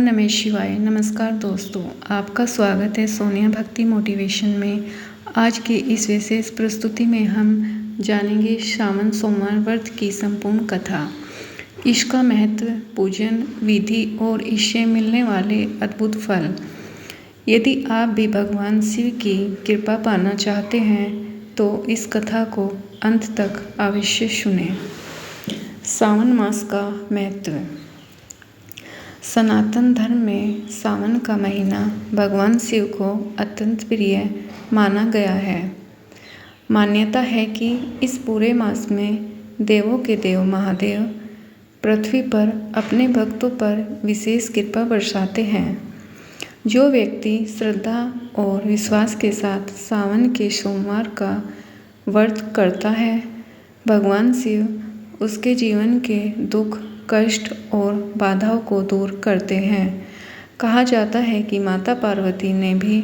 नमः शिवाय। नमस्कार दोस्तों, आपका स्वागत है सोनिया भक्ति मोटिवेशन में। आज की इस विशेष प्रस्तुति में हम जानेंगे श्रावण सोमवार व्रत की संपूर्ण कथा, इसका महत्व, पूजन विधि और इससे मिलने वाले अद्भुत फल। यदि आप भी भगवान शिव की कृपा पाना चाहते हैं तो इस कथा को अंत तक अवश्य सुनें। सावन मास का महत्व। सनातन धर्म में सावन का महीना भगवान शिव को अत्यंत प्रिय माना गया है। मान्यता है कि इस पूरे मास में देवों के देव महादेव पृथ्वी पर अपने भक्तों पर विशेष कृपा बरसाते हैं। जो व्यक्ति श्रद्धा और विश्वास के साथ सावन के सोमवार का व्रत करता है, भगवान शिव उसके जीवन के दुख, कष्ट और बाधाओं को दूर करते हैं। कहा जाता है कि माता पार्वती ने भी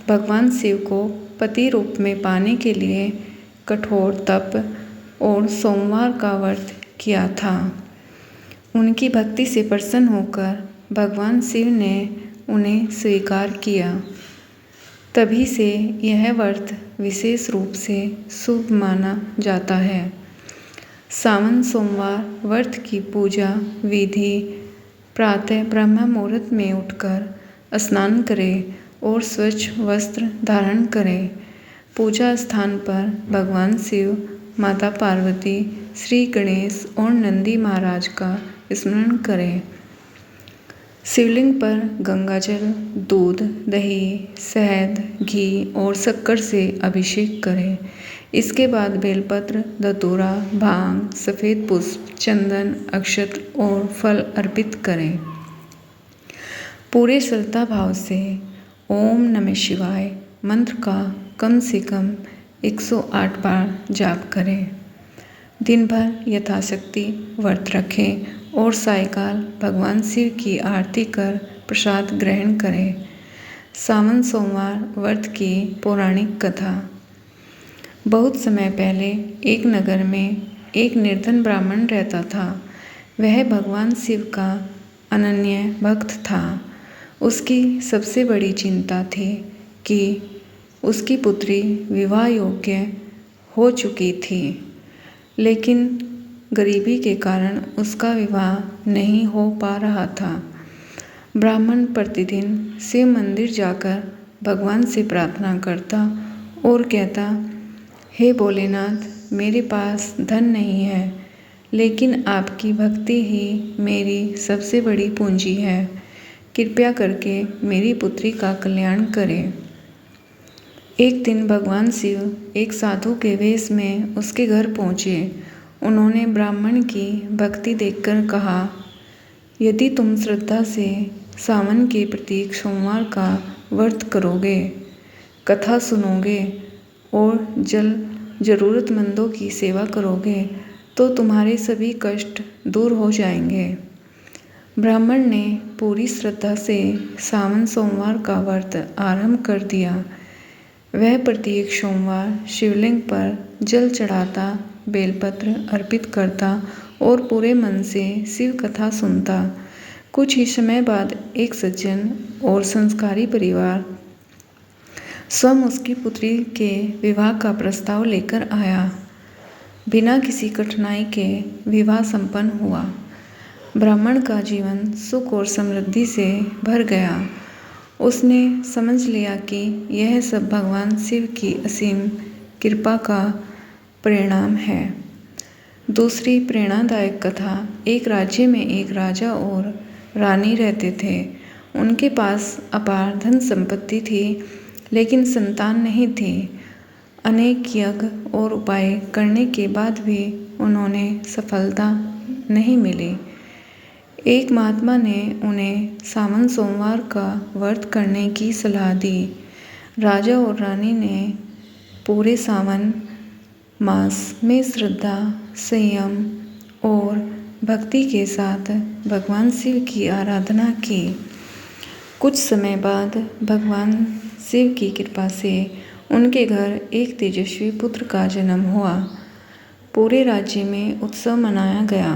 भगवान शिव को पति रूप में पाने के लिए कठोर तप और सोमवार का व्रत किया था। उनकी भक्ति से प्रसन्न होकर भगवान शिव ने उन्हें स्वीकार किया। तभी से यह व्रत विशेष रूप से शुभ माना जाता है। सावन सोमवार व्रत की पूजा विधि। प्रातः ब्रह्म मुहूर्त में उठकर स्नान करें और स्वच्छ वस्त्र धारण करें। पूजा स्थान पर भगवान शिव, माता पार्वती, श्री गणेश और नंदी महाराज का स्मरण करें। शिवलिंग पर गंगाजल, दूध, दही, शहद, घी और शक्कर से अभिषेक करें। इसके बाद बेलपत्र, धतूरा, भांग, सफ़ेद पुष्प, चंदन, अक्षत और फल अर्पित करें। पूरे श्रद्धा भाव से ओम नमः शिवाय मंत्र का कम से कम 108 बार जाप करें। दिन भर यथाशक्ति व्रत रखें और सायंकाल भगवान शिव की आरती कर प्रसाद ग्रहण करें। सावन सोमवार व्रत की पौराणिक कथा। बहुत समय पहले एक नगर में एक निर्धन ब्राह्मण रहता था। वह भगवान शिव का अनन्य भक्त था। उसकी सबसे बड़ी चिंता थी कि उसकी पुत्री विवाह योग्य हो चुकी थी, लेकिन गरीबी के कारण उसका विवाह नहीं हो पा रहा था। ब्राह्मण प्रतिदिन शिव मंदिर जाकर भगवान से प्रार्थना करता और कहता, हे भोलेनाथ, मेरे पास धन नहीं है, लेकिन आपकी भक्ति ही मेरी सबसे बड़ी पूंजी है। कृपया करके मेरी पुत्री का कल्याण करें। एक दिन भगवान शिव एक साधु के वेश में उसके घर पहुँचे। उन्होंने ब्राह्मण की भक्ति देखकर कहा, यदि तुम श्रद्धा से सावन के प्रतीक सोमवार का व्रत करोगे, कथा सुनोगे और ज़रूरतमंदों की सेवा करोगे तो तुम्हारे सभी कष्ट दूर हो जाएंगे। ब्राह्मण ने पूरी श्रद्धा से सावन सोमवार का व्रत आरंभ कर दिया। वह प्रत्येक सोमवार शिवलिंग पर जल चढ़ाता, बेलपत्र अर्पित करता और पूरे मन से शिव कथा सुनता। कुछ ही समय बाद एक सज्जन और संस्कारी परिवार स्वयं उसकी पुत्री के विवाह का प्रस्ताव लेकर आया। बिना किसी कठिनाई के विवाह संपन्न हुआ। ब्राह्मण का जीवन सुख और समृद्धि से भर गया। उसने समझ लिया कि यह सब भगवान शिव की असीम कृपा का परिणाम है। दूसरी प्रेरणादायक कथा। एक राज्य में एक राजा और रानी रहते थे। उनके पास अपार धन संपत्ति थी, लेकिन संतान नहीं थी। अनेक यज्ञ और उपाय करने के बाद भी उन्हें सफलता नहीं मिली। एक महात्मा ने उन्हें सावन सोमवार का व्रत करने की सलाह दी। राजा और रानी ने पूरे सावन मास में श्रद्धा, संयम और भक्ति के साथ भगवान शिव की आराधना की। कुछ समय बाद भगवान शिव की कृपा से उनके घर एक तेजस्वी पुत्र का जन्म हुआ। पूरे राज्य में उत्सव मनाया गया।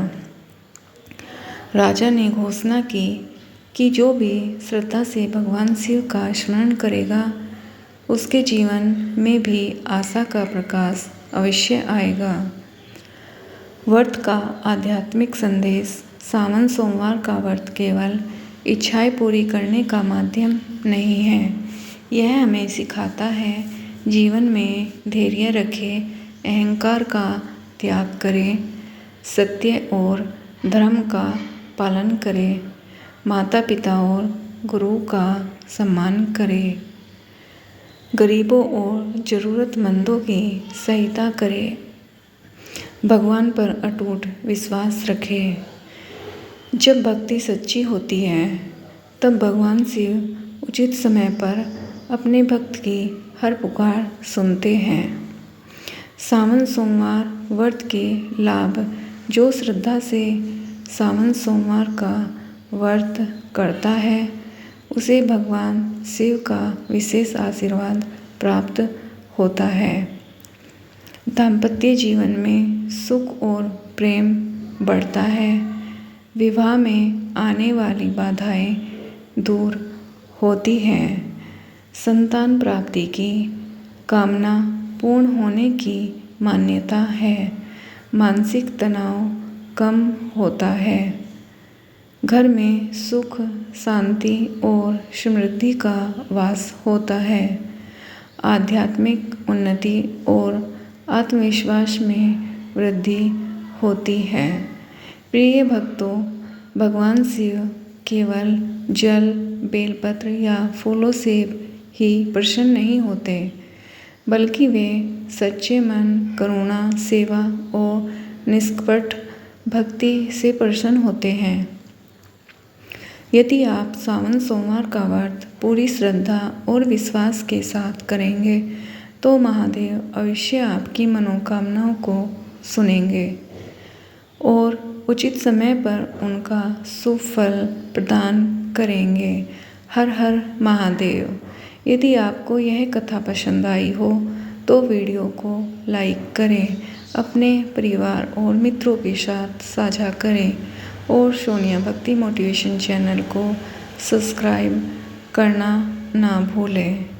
राजा ने घोषणा की कि जो भी श्रद्धा से भगवान शिव का स्मरण करेगा उसके जीवन में भी आशा का प्रकाश अवश्य आएगा। व्रत का आध्यात्मिक संदेश। सावन सोमवार का व्रत केवल इच्छाएं पूरी करने का माध्यम नहीं है, यह हमें सिखाता है जीवन में धैर्य रखें, अहंकार का त्याग करें, सत्य और धर्म का पालन करें, माता पिता और गुरु का सम्मान करें, गरीबों और ज़रूरतमंदों की सहायता करें, भगवान पर अटूट विश्वास रखें। जब भक्ति सच्ची होती है तब भगवान शिव उचित समय पर अपने भक्त की हर पुकार सुनते हैं। सावन सोमवार व्रत के लाभ। जो श्रद्धा से सावन सोमवार का व्रत करता है उसे भगवान शिव का विशेष आशीर्वाद प्राप्त होता है। दाम्पत्य जीवन में सुख और प्रेम बढ़ता है। विवाह में आने वाली बाधाएं दूर होती हैं। संतान प्राप्ति की कामना पूर्ण होने की मान्यता है। मानसिक तनाव कम होता है। घर में सुख, शांति और समृद्धि का वास होता है। आध्यात्मिक उन्नति और आत्मविश्वास में वृद्धि होती है। प्रिय भक्तों, भगवान शिव केवल जल, बेलपत्र या फूलों से ही प्रसन्न नहीं होते, बल्कि वे सच्चे मन, करुणा, सेवा और निष्कपट भक्ति से प्रसन्न होते हैं। यदि आप सावन सोमवार का व्रत पूरी श्रद्धा और विश्वास के साथ करेंगे तो महादेव अवश्य आपकी मनोकामनाओं को सुनेंगे और उचित समय पर उनका शुभ फल प्रदान करेंगे। हर हर महादेव। यदि आपको यह कथा पसंद आई हो तो वीडियो को लाइक करें, अपने परिवार और मित्रों के साथ साझा करें और सोनिया भक्ति मोटिवेशन चैनल को सब्सक्राइब करना ना भूलें।